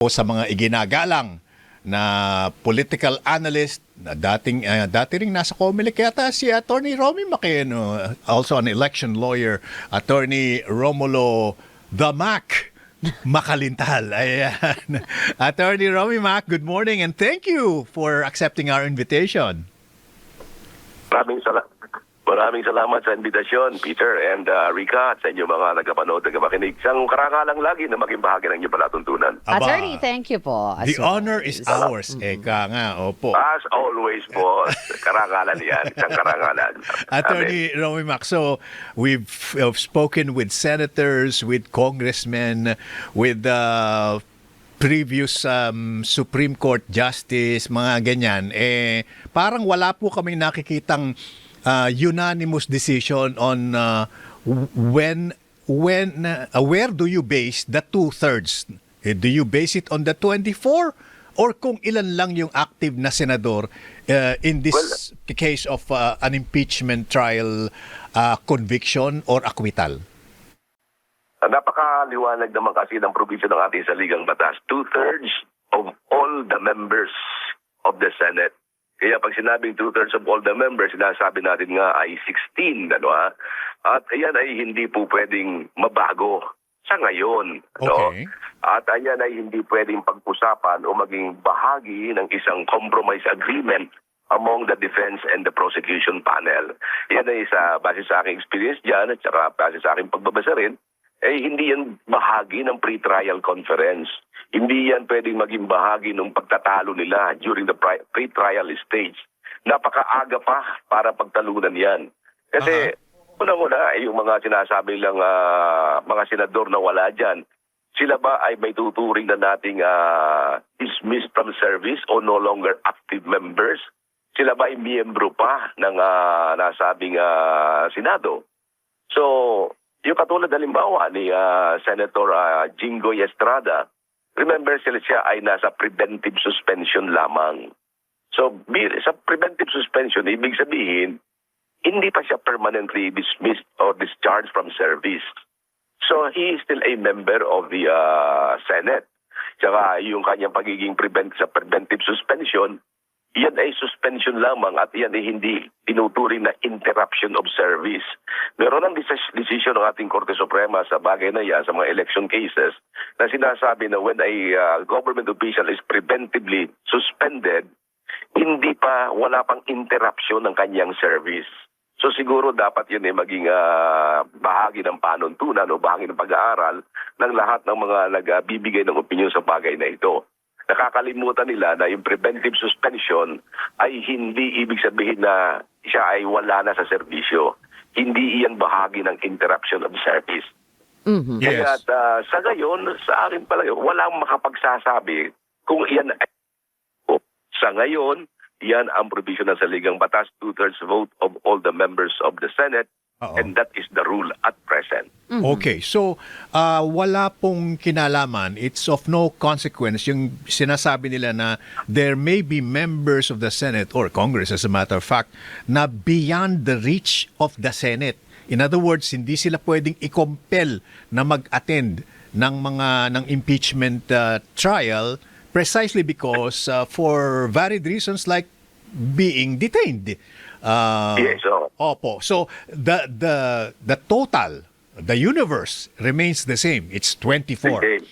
O sa mga iginagalang na political analyst na dati ring nasa COMELEC yata si Attorney Romy Maqueno, also an election lawyer, Attorney Romulo The Mac Makalintal. Ayan. Attorney Romy Mac, good morning and thank you for accepting our invitation. Maraming salamat sa invitasyon, Peter and Rica, at sa inyo mga nagkapanood, nagkapakinig. Isang karangalang lagi na maging bahagi ng inyong palatuntunan. Attorney, thank you po. The honor is ours. Eka nga, opo. As always po, karangalan yan. Isang karangalan. Attorney Romy Mac, so we've spoken with senators, with congressmen, with previous Supreme Court Justice, mga ganyan. Parang wala po kaming nakikitang unanimous decision on where do you base the 2/3? Do you base it on the 24 or kung ilan lang yung active na senador in this case of an impeachment trial, conviction or acquittal? Napakaliwanag naman kasi ng provision ng ating saligang batas. 2/3 of all the members of the Senate. Kaya pag sinabing 2/3 of all the members, sinasabi natin nga ay 16, ano ha? At ayan ay hindi po pwedeng mabago sa ngayon. Ano? Okay. At ayan ay hindi pwedeng pag-usapan o maging bahagi ng isang compromise agreement among the defense and the prosecution panel. Yan ay base sa aking experience dyan at saka base sa aking pagbabasa rin, hindi yan bahagi ng pre-trial conference. Hindi yan pwedeng maging bahagi ng pagtatalo nila during the pre-trial stage. Napakaaga pa para pagtalunan yan. Kasi una-una, yung mga sinasabi lang mga senador na wala dyan, sila ba ay may tuturing na nating dismissed from service o no longer active members? Sila ba ay miyembro pa ng nasabing Senado? So, yung katulad halimbawa ni Senator Jinggoy Estrada, remember siya ay nasa preventive suspension lamang. So, sa preventive suspension, ibig sabihin, hindi pa siya permanently dismissed or discharged from service. So, he is still a member of the Senate. Tsaka yung kanyang pagiging sa preventive suspension, yan ay suspension lamang at yan ay hindi tinuturing na interruption of service. Meron ang decision ng ating Korte Suprema sa bagay na yan, sa mga election cases, na sinasabi na when a government official is preventively suspended, wala pang interruption ng kanyang service. So siguro dapat yun ay maging bahagi ng panuntunan o bahagi ng pag-aaral ng lahat ng mga nagbibigay ng opinion sa bagay na ito. Nakakalimutan nila na yung preventive suspension ay hindi ibig sabihin na siya ay wala na sa serbisyo. Hindi iyan bahagi ng interruption of service. Mm-hmm. Yes. Kaya sa gayon, sa akin palagi, walang makapagsasabi kung iyan ay sa ngayon, yan ang provision ng saligang batas, 2/3 vote of all the members of the Senate. And that is the rule at present. Okay, so wala pong kinalaman, it's of no consequence yung sinasabi nila na there may be members of the Senate or Congress as a matter of fact na beyond the reach of the Senate. In other words, hindi sila pwedeng i-compel na mag-attend ng impeachment trial precisely because for varied reasons like being detained. Yes, Opo. So the total, the universe remains the same. It's 24. Okay.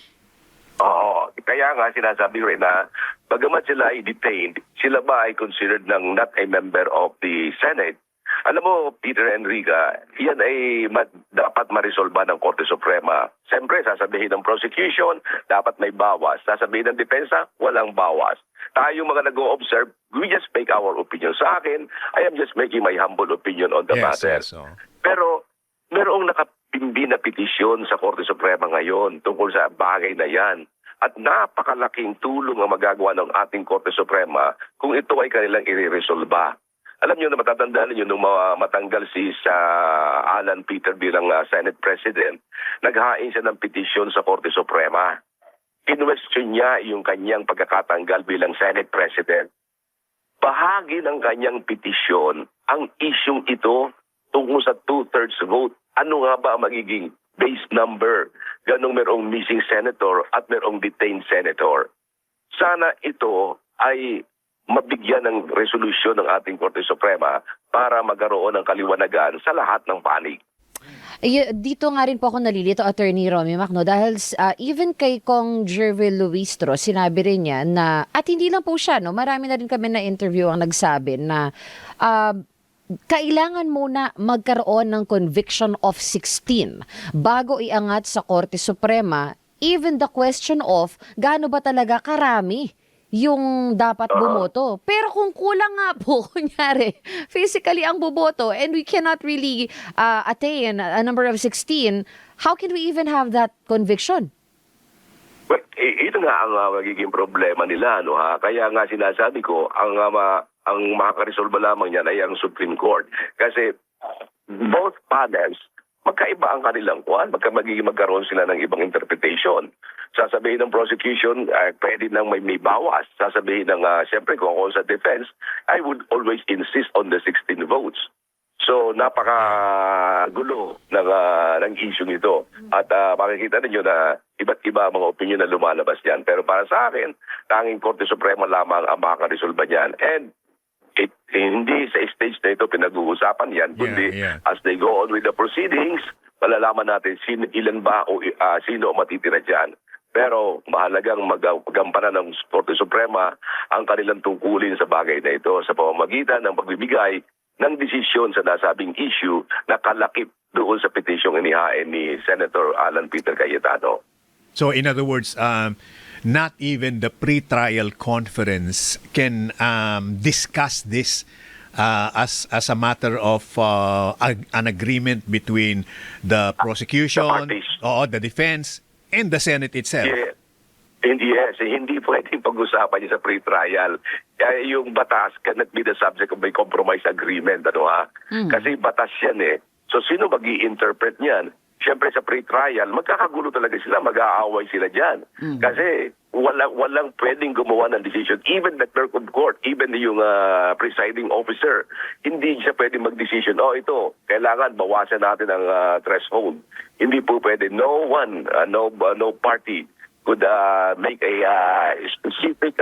Oo. Kaya nga sinasabi rin na bagamat sila ay detained, sila ba ay considered ng not a member of the Senate? Alam mo, Peter Enrica, yan ay dapat marisolba ng Korte Suprema. Siyempre, sasabihin ng prosecution, dapat may bawas. Sasabihin ng depensa, walang bawas. Tayo mga nag-o-observe, we just make our opinion. Sa akin, I am just making my humble opinion on the matter. Yes, Pero, merong nakapimbi na petisyon sa Korte Suprema ngayon tungkol sa bagay na yan. At napakalaking tulong ang magagawa ng ating Korte Suprema kung ito ay kanilang i-resolba. Alam niyo na matatandaan niyo nung matanggal si Alan Peter bilang Senate President, naghain siya ng petisyon sa Korte Suprema. Kinwestiyon niya yung kanyang pagkakatanggal bilang Senate President. Bahagi ng kanyang petisyon ang isyung ito tungkol sa 2/3 vote. Ano nga ba ang magiging base number ganong merong missing senator at merong detained senator. Sana ito ay mabigyan ng resolusyon ng ating Korte Suprema para magkaroon ng kaliwanagan sa lahat ng panig. Dito nga rin po ako nalilito, Attorney Romy Macno, dahil even kay Kong Jervil Luistro, sinabi rin niya na, at hindi lang po siya, no, marami na rin kami na interview ang nagsabi na kailangan muna magkaroon ng conviction of 16 bago iangat sa Korte Suprema, even the question of gaano ba talaga karami yung dapat bumoto. Pero kung kulang nga po, kunyari, physically ang buboto and we cannot really attain a number of 16, how can we even have that conviction? Well, ito nga ang magiging problema nila, no, ha? Kaya nga sinasabi ko, ang makakaresolba lamang yan ay ang Supreme Court. Kasi both panels, magkaiba ang kanilang kuwan. Magkaroon sila ng ibang interpretation. Sasabihin ng prosecution, pwede nang may bawas. Sasabihin ng, siyempre kung ako sa defense, I would always insist on the 16 votes. So, napakagulo ng issue nito. At makikita ninyo na iba't iba ang mga opinion na lumalabas yan. Pero para sa akin, tanging Korte Suprema lamang ang makakaresolba niyan. And hindi sa stage na ito pinag-uusapan yan, kundi as they go on with the proceedings, malalaman natin ilan ba o sino matitira dyan. Pero mahalagang magampanan ng Korte Suprema ang kanilang tungkulin sa bagay na ito sa pamamagitan ng pagbibigay ng desisyon sa nasabing issue na kalakip doon sa petisyong inihain ni Senator Alan Peter Cayetano. So in other words, not even the pre-trial conference can discuss this as a matter of an agreement between the prosecution, the defense, and the Senate itself. Yeah. Hindi pwedeng pag-usapan niya sa pre-trial. Yung batas cannot be the subject of a compromise agreement. Kasi batas yan eh. So sino mag-i-interpret niyan? Siyempre sa pre-trial, magkakagulo talaga sila, mag-aaway sila dyan. Kasi walang pwedeng gumawa ng decision. Even the clerk of court, even yung presiding officer, hindi siya pwedeng mag-decision, ito, kailangan bawasan natin ang threshold. Hindi po pwede. No one, no party could make a specific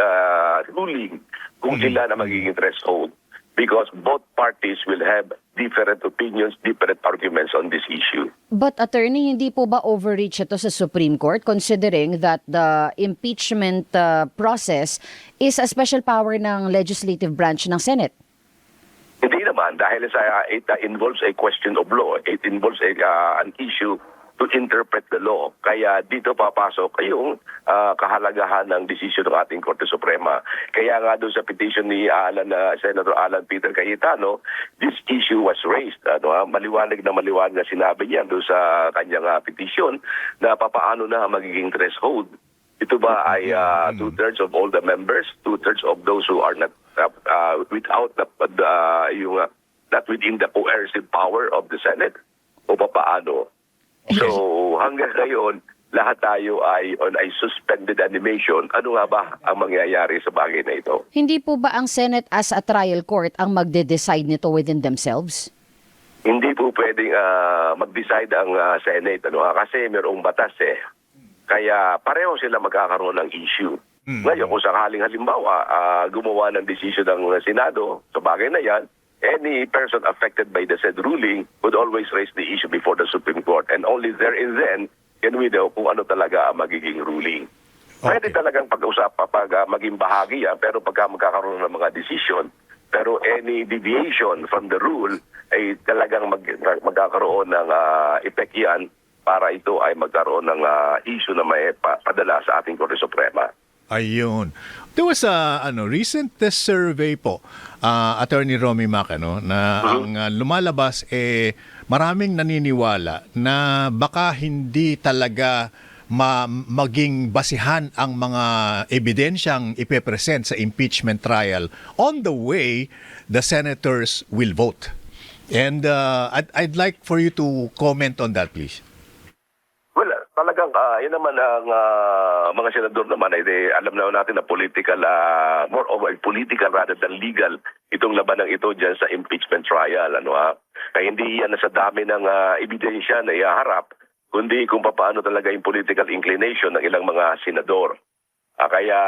ruling kung sila na magiging threshold. Because both parties will have different opinions, different arguments on this issue. But attorney, hindi po ba overreach ito sa Supreme Court considering that the impeachment process is a special power ng legislative branch ng Senate? Hindi naman, dahil it involves a question of law. It involves an issue to interpret the law. Kaya dito papasok yung kahalagahan ng desisyon ng ating Korte Suprema. Kaya nga doon sa petition ni Senator Alan Peter Cayetano, this issue was raised. Maliwanag na sinabi niya doon sa kanyang petition na papaano na magiging threshold. Ito ba ay 2/3 of all the members, 2/3 of those who are not not within the coercive power of the Senate? O papaano? So hanggang ngayon, lahat tayo ay on a suspended animation. Ano nga ba ang mangyayari sa bagay na ito? Hindi po ba ang Senate as a trial court ang magde-decide nito within themselves? Hindi po pwedeng mag-decide ang Senate. Kasi mayroong batas eh. Kaya pareho sila magkakaroon ng issue. Ngayon, kung sakaling halimbawa gumawa ng decision ng Senado sa bagay na yan, any person affected by the said ruling would always raise the issue before the Supreme Court. And only there and then can we know kung ano talaga ang magiging ruling. Pwede talagang pag-usap pag maging bahagi yan, pero pagka magkakaroon ng mga decision, pero any deviation from the rule ay talagang magkakaroon ng effect yan para ito ay magkaroon ng issue na may padala sa ating Korte Suprema. Ayun. There was a recent survey po, Attorney Romy Mac, na ang lumalabas maraming naniniwala na baka hindi talaga maging basihan ang mga ebidensyang ipepresent sa impeachment trial on the way the senators will vote. And I'd like for you to comment on that, please. Well, talagang yun naman ang mga senador naman ay alam na natin na political, more of a political rather than legal itong labanang ito dyan sa impeachment trial. Kaya hindi yan sa dami ng ebidensya na ihaharap kundi kung paano talaga yung political inclination ng ilang mga senador. Kaya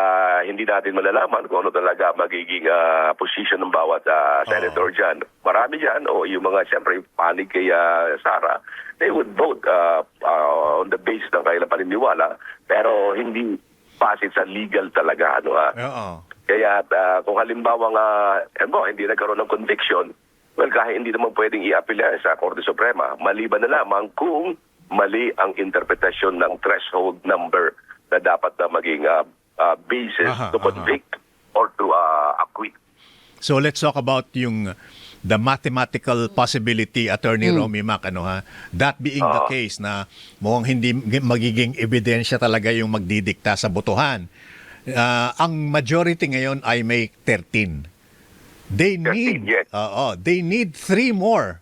hindi natin malalaman kung ano talaga magiging position ng bawat senator dyan. Marami dyan, o yung mga siyempre panig kay Sara, they would vote on the basis ng kailang paniniwala, pero hindi basis sa legal talaga. Oo. Kaya kung halimbawa hindi nagkaroon ng conviction, well, kahit hindi naman pwedeng i-apela sa Korte Suprema, maliban na lamang kung mali ang interpretasyon ng threshold number na dapat na maging basis to convict or to acquit. So let's talk about the mathematical possibility, Attorney Romy Mac, that being the case na mukhang hindi magiging ebidensya talaga yung magdidikta sa botohan. Ang majority ngayon ay may 13. They 13, need yes. They need 3 more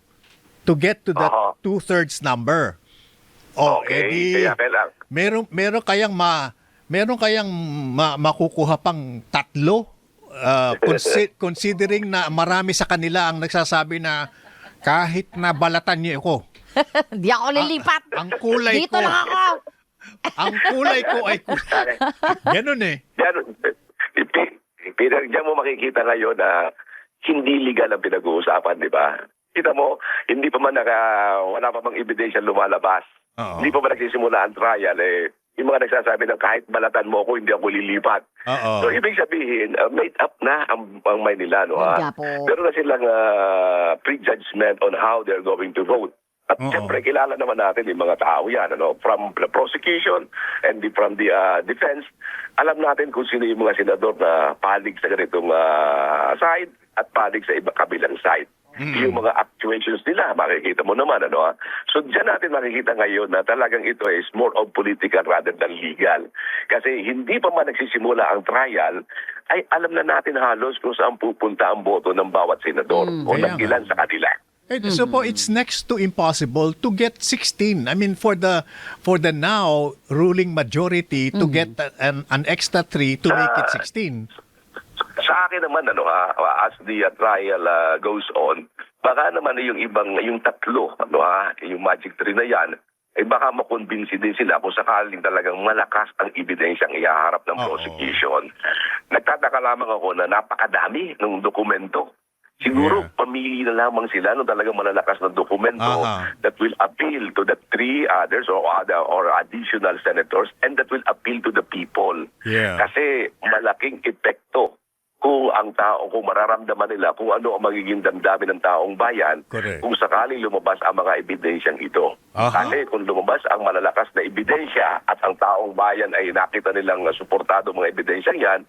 to get to that 2/3 number. Okay, kaya kailangan. Meron kayang makukuha pang 3, considering na marami sa kanila ang nagsasabi na kahit na balatan niyo ako, Di ako lilipat. ang kulay Dito ko, lang ako. ang kulay ko ay kulay. Ganun eh. Peter, diyan mo makikita ngayon na hindi legal ang pinag-uusapan, di ba? Kita mo, hindi pa man wala pa bang ebidensya lumalabas. Oo. Hindi pa ba nagsisimula ang trial, yung mga nagsasabi ng kahit balatan mo ako, hindi ako lilipat. Oo. So, ibig sabihin, made up na ang Maynila, no? Kaya po. Pero na silang prejudgment on how they're going to vote. At Oo. siyempre, kilala naman natin yung mga tao yan, from the prosecution and from the defense. Alam natin kung sino yung mga senador na palig sa ganitong side at palig sa iba kabilang side. Yung mga actuations nila, makikita mo naman, So, dyan natin makikita ngayon na talagang ito is more of political rather than legal. Kasi hindi pa man nagsisimula ang trial, ay alam na natin halos kung saan pupunta ang boto ng bawat senador o Kaya ng ilan sa kanila. So po, it's next to impossible to get 16. I mean, for the now ruling majority to get an extra 3 to make it 16. Sa akin naman, as the trial goes on, baka naman yung 3, yung magic 3 na yan, baka makonvince din sila kung sakaling talagang malakas ang ebidensyang ihaharap ng prosecution. Nagtataka lamang ako na napakadami ng dokumento. Siguro pamili na lamang sila ng talagang malalakas na dokumento that will appeal to the 3 others or additional senators and that will appeal to the people. Yeah. Kasi malaking epekto kung mararamdaman nila kung ano ang magiging damdamin ng taong bayan. Correct. Kung sakaling lumabas ang mga ebidensyang ito. Kasi kung lumabas ang malalakas na ebidensya at ang taong bayan ay nakita nilang suportado mga ebidensyang yan,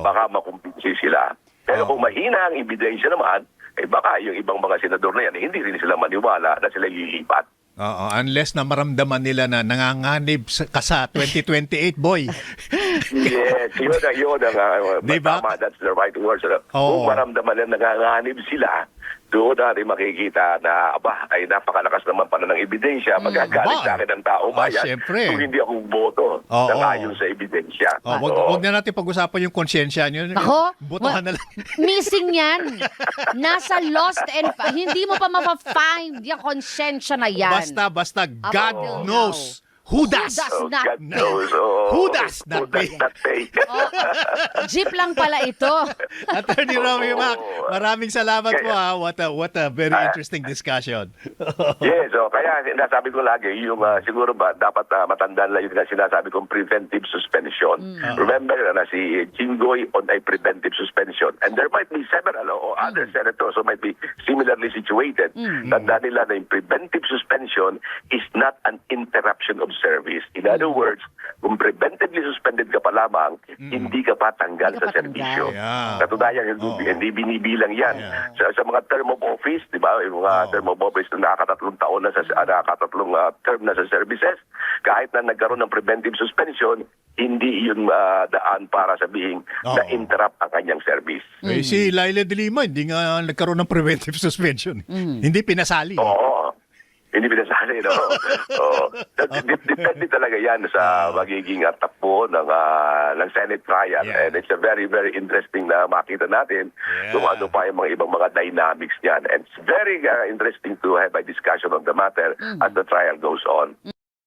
baka makumpinsi sila. Pero kung mahina ang ebidensya naman, baka yung ibang mga senador na yan, hindi rin sila maniwala na sila lilipat. Unless na maramdaman nila na nanganganib ka sa 2028, boy. Yes, yun ang Diba? tama, that's the right words. Kung maramdaman nila nanganganib sila, doon natin makikita na ay napakalakas naman pala ng ebidensya, magagalit sa akin ng taong bayan syempre. kung hindi ako boto ng ayon sa ebidensya. Wag na natin pag-usapan yung konsyensya nyo. Ako? Botohan na lang. Missing yan. Nasa lost and hindi mo pa mapafind yung konsensya na yan. Basta, God Until knows. Who does? not God knows, Who does not pay? Jeep lang pala ito. Attorney Romy Mac, maraming salamat po ha. What a very interesting discussion. Yes, kaya sinasabi ko lagi, yung siguro ba dapat matandaan lang yung sinasabi kong preventive suspension. Remember na si Jinggoy on a preventive suspension. And there might be several or other senators who might be similarly situated. Tandaan nila na yung preventive suspension is not an interruption of service. In other words, kung preventively suspended ka pa lamang, hindi ka pa tanggal sa serbisyo. Katunayan, hindi binibilang yan. Sa mga term of office, di ba? Yung mga term of office na nakakatatlong taon na nakakatatlong term na sa services, kahit na nagkaroon ng preventive suspension, hindi yun daan para sabihin na interrupt ang kanyang service. Si Laila de Lima, hindi nga nagkaroon ng preventive suspension. Hindi pinasali. Hindi pinasali, no? Depende talaga yan sa magiging takbo ng Senate trial. And it's a very, very interesting na makita natin kung ano pa yung mga ibang mga dynamics niyan. And it's very interesting to have a discussion on the matter as the trial goes on.